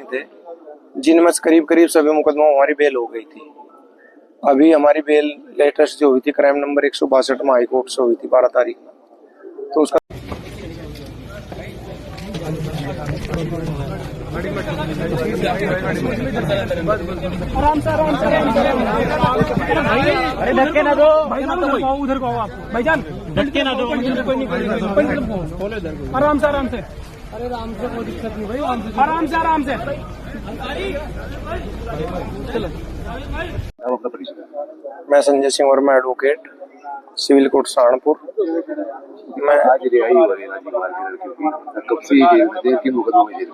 थे, जिनमें से करीब करीब सभी मुकदमों हमारी बेल हो गई थी। अभी हमारी बेल लेटेस्ट जो हुई थी क्राइम नंबर 162 में हाई कोर्ट से हुई थी 12 तारीख में, तो उसका आराम से अरे धक्के ना दो भाई, उधर को आओ आप भाईजान, धक्के ना दो, आराम से अरे आराम से, कोई दिक्कत नहीं भाई, आराम से चलो। मैं Sanjay Singh Verma, advocate, civil court Saharanpur. मैं आज रिहाई हो रही है कब से जेल मुकदमे में जेल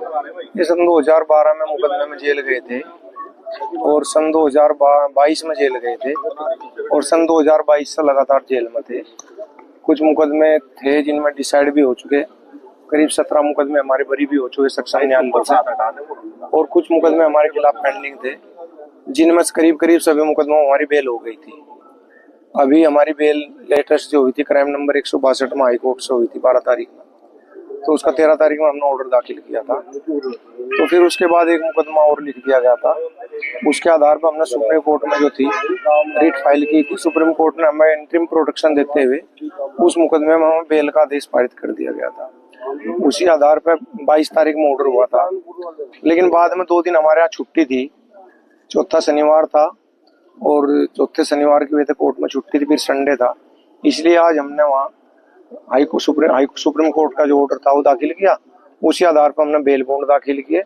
ये सन 2012 में मुकदमे में जेल गए थे और सन 2022 में जेल गए थे और सन 2022 से लगातार जेल में थे। कुछ मुकदमे थे जिनमें डिसाइड भी हो चुके, करीब 17 मुकदमे हमारे बरी भी हो चुके सक्षम न्यायालय से, और कुछ मुकदमे हमारे खिलाफ पेंडिंग थे, जिनमें से करीब करीब सभी मुकदमों हमारी बेल हो गई थी। अभी हमारी बेल लेटेस्ट जो हुई थी क्राइम नंबर 162 में हाई कोर्ट से हुई थी 12 तारीख में, तो उसका 13 तारीख में हमने ऑर्डर दाखिल किया था। तो फिर उसके बाद एक मुकदमा और लिख दिया गया था, उसके आधार पर हमने सुप्रीम कोर्ट में जो थी रिट फाइल की थी। सुप्रीम कोर्ट ने हमें इंटरिम प्रोटेक्शन देते हुए उस मुकदमे में हमें बेल का आदेश पारित कर दिया गया था। उसी आधार पर 22 तारीख में ऑर्डर हुआ था, लेकिन बाद में 2 दिन हमारे यहाँ छुट्टी थी, चौथा शनिवार था और चौथे शनिवार की वजह से कोर्ट में छुट्टी थी, फिर संडे था, इसलिए आज हमने वहाँ सुप्रीम कोर्ट का जो ऑर्डर था वो दाखिल किया। उसी आधार पर हमने बेल बॉन्ड दाखिल किए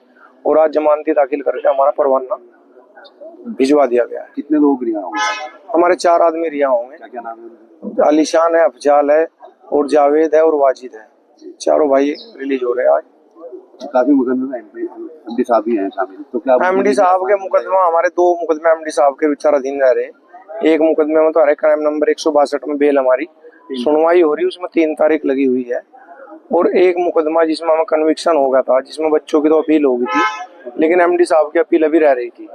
और आज जमानती दाखिल करके हमारा परवाना भिजवा दिया गया है। कितने लोग रिहा होंगे? हमारे 4 आदमी रिहा होंगे। क्या नाम है? आलिशान है, अफजाल है और जावेद है और वाजिद है। चारों भाई रिलीज हो रहे हैं आज। काफी मुकदमे में एमडी साहब भी हैं शामिल, तो क्या एमडी साहब के मुकदमा, हमारे 2 मुकदमे एमडी साहब के विचाराधीन रह रहे। एक मुकदमे में तो हरे क्राइम नंबर 162 में बेल हमारी सुनवाई हो रही है, उसमें 3 तारीख लगी हुई है, और एक मुकदमा जिसमें हमें कन्विक्शन हो गया था, जिसमें बच्चों की तो अपील हो गई थी, लेकिन एमडी साहब की अपील अभी रह रही थी,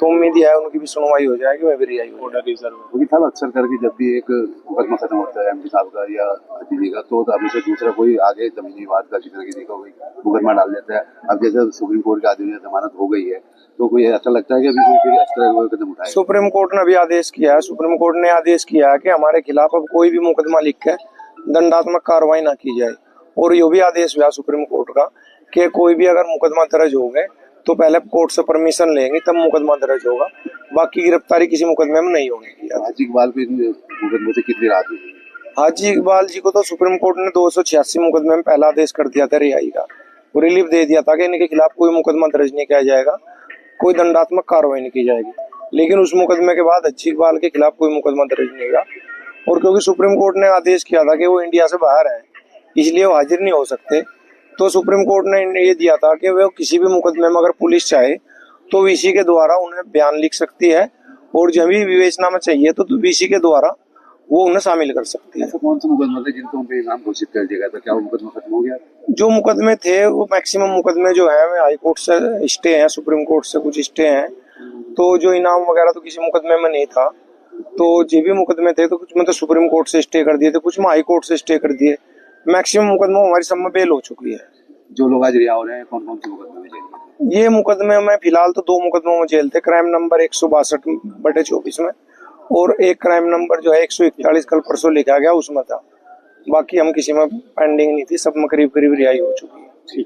तो उम्मीद है उनकी भी सुनवाई हो जाएगी, वह भी रिहाई हो जाएगी। साहब अक्सर करके जब भी एक मुकदमा खत्म होता है एमडी साहब का या अतिथि का, तो अभी से दूसरा कोई आगे जमीनी विवाद का जिक्र किसी का कोई मुकदमा डाल देता है। अब जैसे सुप्रीम कोर्ट के आदेश में जमानत हो गई है, तो कोई ऐसा लगता है कि अभी कोई इस तरह का कदम उठाए? सुप्रीम कोर्ट ने अभी आदेश किया है, सुप्रीम कोर्ट ने आदेश किया है कि हमारे खिलाफ अब कोई भी मुकदमा लिख के दंडात्मक कार्रवाई ना की जाए, और ये भी आदेश हुआ सुप्रीम कोर्ट का कि कोई भी अगर मुकदमा दर्ज हो गए तो पहले कोर्ट से परमिशन लेंगे तब मुकदमा दर्ज होगा, बाकी गिरफ्तारी किसी मुकदमे में नहीं होगी। हाजी इकबाल को मुकदमे से कितनी राहत हुई? हाजी इकबाल जी को तो सुप्रीम कोर्ट ने 286 मुकदमे में पहला आदेश कर दिया था रिहाई का, रिलीफ दे दिया था कि इनके खिलाफ कोई मुकदमा दर्ज नहीं किया जाएगा, कोई दंडात्मक कार्रवाई नहीं की जाएगी। लेकिन उस मुकदमे के बाद हाजी इकबाल के खिलाफ कोई मुकदमा दर्ज नहीं हुआ, और क्योंकि सुप्रीम कोर्ट ने आदेश किया था कि वो इंडिया से बाहर है, इसलिए वो हाजिर नहीं हो सकते, तो सुप्रीम कोर्ट ने ये दिया था कि वो किसी भी मुकदमे में अगर पुलिस चाहे तो वीसी के द्वारा उन्हें बयान लिख सकती है, और जब भी विवेचना में चाहिए तो वीसी के द्वारा वो उन्हें शामिल कर सकती है। ऐसा कौन सा मुकदमा था जिनको उनके नाम घोषित कर दिया गया था? क्या वो मुकदमा खत्म हो गया? जो मुकदमे थे वो मैक्सिमम मुकदमे जो है हाई कोर्ट से स्टे हैं, सुप्रीम कोर्ट से कुछ स्टे हैं, तो जो इनाम वगैरह तो किसी मुकदमे में नहीं था, तो जो भी मुकदमे थे तो कुछ में तो सुप्रीम कोर्ट से स्टे कर दिए थे, कुछ में हाई कोर्ट से स्टे कर दिए। मैक्सिमम मुकदमा हमारी सब में बेल हो चुकी है। जो लोग आज रिहा हो रहे हैं कौन कौन से मुकदमे में जेल? ये मुकदमे में फिलहाल तो 2 मुकदमों में जेल थे, क्राइम नंबर 162/24 में, और एक क्राइम नंबर जो है 141 कल परसों लिखा गया उसमें था। बाकी हम किसी में पेंडिंग नहीं थी, सब में करीब करीब रिहाई हो चुकी है।